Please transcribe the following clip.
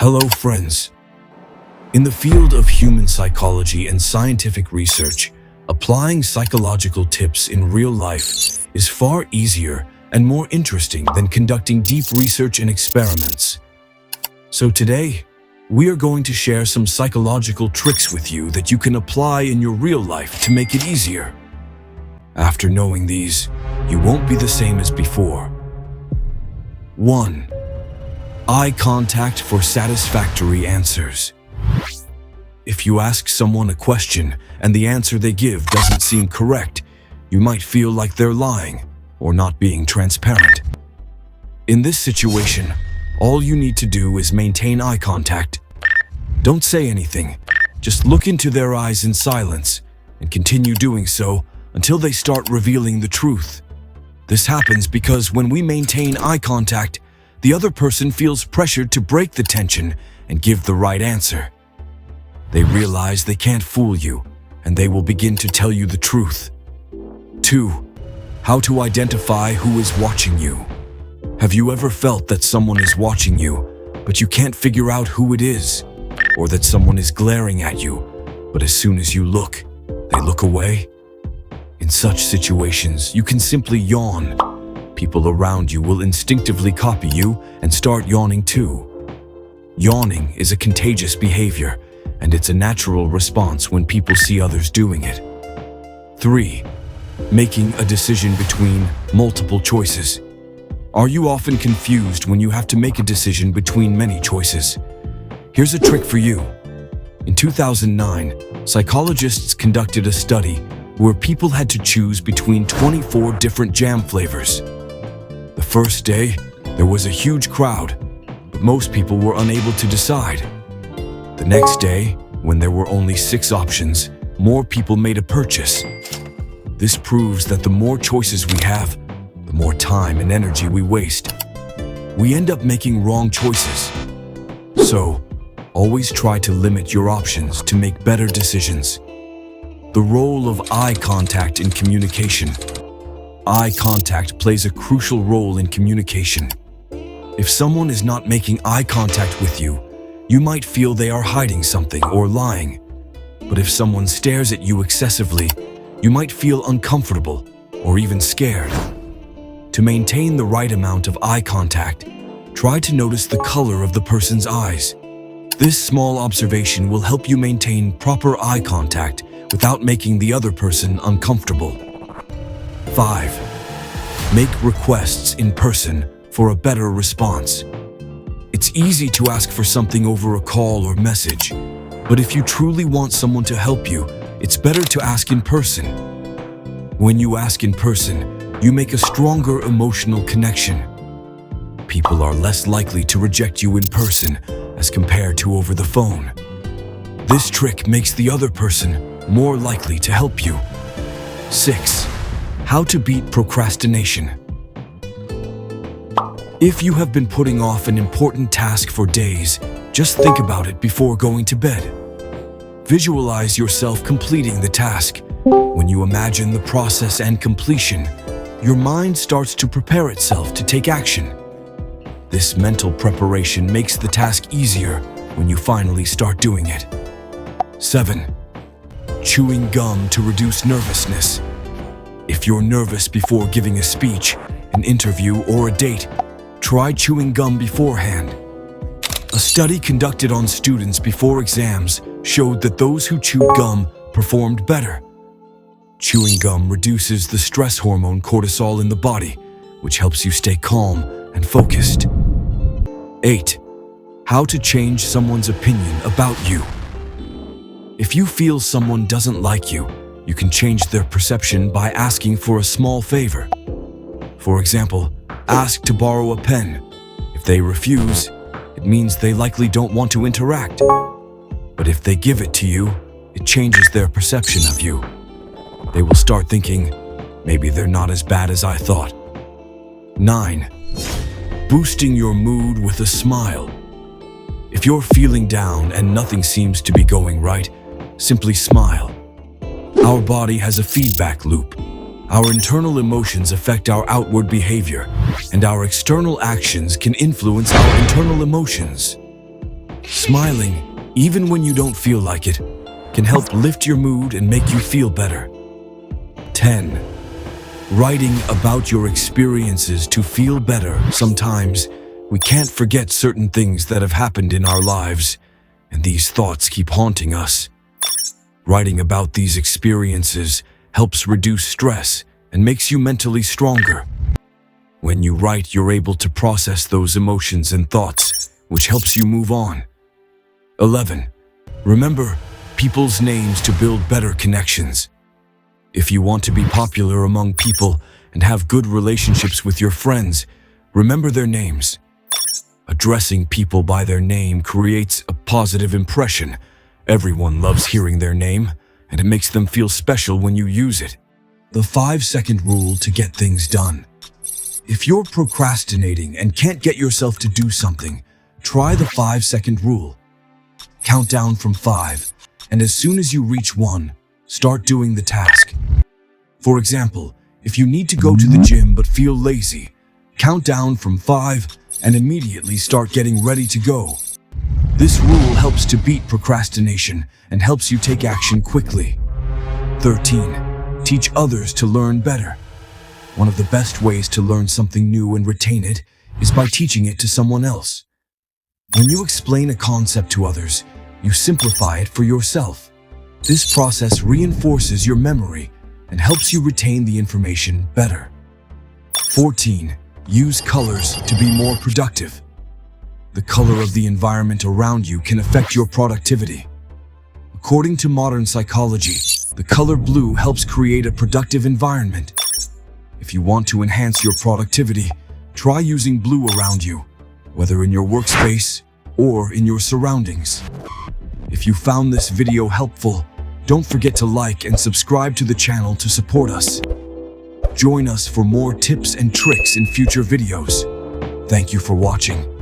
Hello, friends. In the field of human psychology and scientific research, applying psychological tips in real life is far easier and more interesting than conducting deep research and experiments. So today, we are going to share some psychological tricks with you that you can apply in your real life to make it easier. After knowing these, you won't be the same as before. 1. Eye contact for satisfactory answers. If you ask someone a question and the answer they give doesn't seem correct, you might feel like they're lying or not being transparent. In this situation, all you need to do is maintain eye contact. Don't say anything, just look into their eyes in silence and continue doing so until they start revealing the truth. This happens because when we maintain eye contact, the other person feels pressured to break the tension and give the right answer. They realize they can't fool you, and they will begin to tell you the truth. 2. How to identify who is watching you. Have you ever felt that someone is watching you, but you can't figure out who it is? Or that someone is glaring at you, but as soon as you look, they look away? In such situations, you can simply yawn. People around you will instinctively copy you and start yawning too. Yawning is a contagious behavior, and it's a natural response when people see others doing it. 3. Making a decision between multiple choices. Are you often confused when you have to make a decision between many choices? Here's a trick for you. In 2009, psychologists conducted a study where people had to choose between 24 different jam flavors. The first day, there was a huge crowd, but most people were unable to decide. The next day, when there were only 6 options, more people made a purchase. This proves that the more choices we have, the more time and energy we waste. We end up making wrong choices. So, always try to limit your options to make better decisions. The role of eye contact in communication. Eye contact plays a crucial role in communication. If someone is not making eye contact with you, you might feel they are hiding something or lying. But if someone stares at you excessively, you might feel uncomfortable or even scared. To maintain the right amount of eye contact, try to notice the color of the person's eyes. This small observation will help you maintain proper eye contact without making the other person uncomfortable. 5. Make requests in person for a better response. It's easy to ask for something over a call or message, but if you truly want someone to help you, it's better to ask in person. When you ask in person, you make a stronger emotional connection. People are less likely to reject you in person as compared to over the phone. This trick makes the other person more likely to help you. 6. How to beat procrastination. If you have been putting off an important task for days, just think about it before going to bed. Visualize yourself completing the task. When you imagine the process and completion, your mind starts to prepare itself to take action. This mental preparation makes the task easier when you finally start doing it. 7. Chewing gum to reduce nervousness. If you're nervous before giving a speech, an interview, or a date, try chewing gum beforehand. A study conducted on students before exams showed that those who chewed gum performed better. Chewing gum reduces the stress hormone cortisol in the body, which helps you stay calm and focused. 8. How to change someone's opinion about you. If you feel someone doesn't like you, you can change their perception by asking for a small favor. For example, ask to borrow a pen. If they refuse, it means they likely don't want to interact. But if they give it to you, it changes their perception of you. They will start thinking, maybe they're not as bad as I thought. 9. Boosting your mood with a smile. If you're feeling down and nothing seems to be going right, simply smile. Our body has a feedback loop. Our internal emotions affect our outward behavior, and our external actions can influence our internal emotions. Smiling, even when you don't feel like it, can help lift your mood and make you feel better. 10. Writing about your experiences to feel better. Sometimes we can't forget certain things that have happened in our lives, and these thoughts keep haunting us. Writing about these experiences helps reduce stress and makes you mentally stronger. When you write, you're able to process those emotions and thoughts, which helps you move on. 11. Remember people's names to build better connections. If you want to be popular among people and have good relationships with your friends, remember their names. Addressing people by their name creates a positive impression. Everyone loves hearing their name, and it makes them feel special when you use it. The 5-second rule to get things done. If you're procrastinating and can't get yourself to do something, try the 5-second rule. Count down from 5, and as soon as you reach 1, start doing the task. For example, if you need to go to the gym but feel lazy, count down from 5 and immediately start getting ready to go. This rule helps to beat procrastination and helps you take action quickly. 13. Teach others to learn better. One of the best ways to learn something new and retain it is by teaching it to someone else. When you explain a concept to others, you simplify it for yourself. This process reinforces your memory and helps you retain the information better. 14. Use colors to be more productive. The color of the environment around you can affect your productivity. According to modern psychology, the color blue helps create a productive environment. If you want to enhance your productivity, try using blue around you, whether in your workspace or in your surroundings. If you found this video helpful, don't forget to like and subscribe to the channel to support us. Join us for more tips and tricks in future videos. Thank you for watching.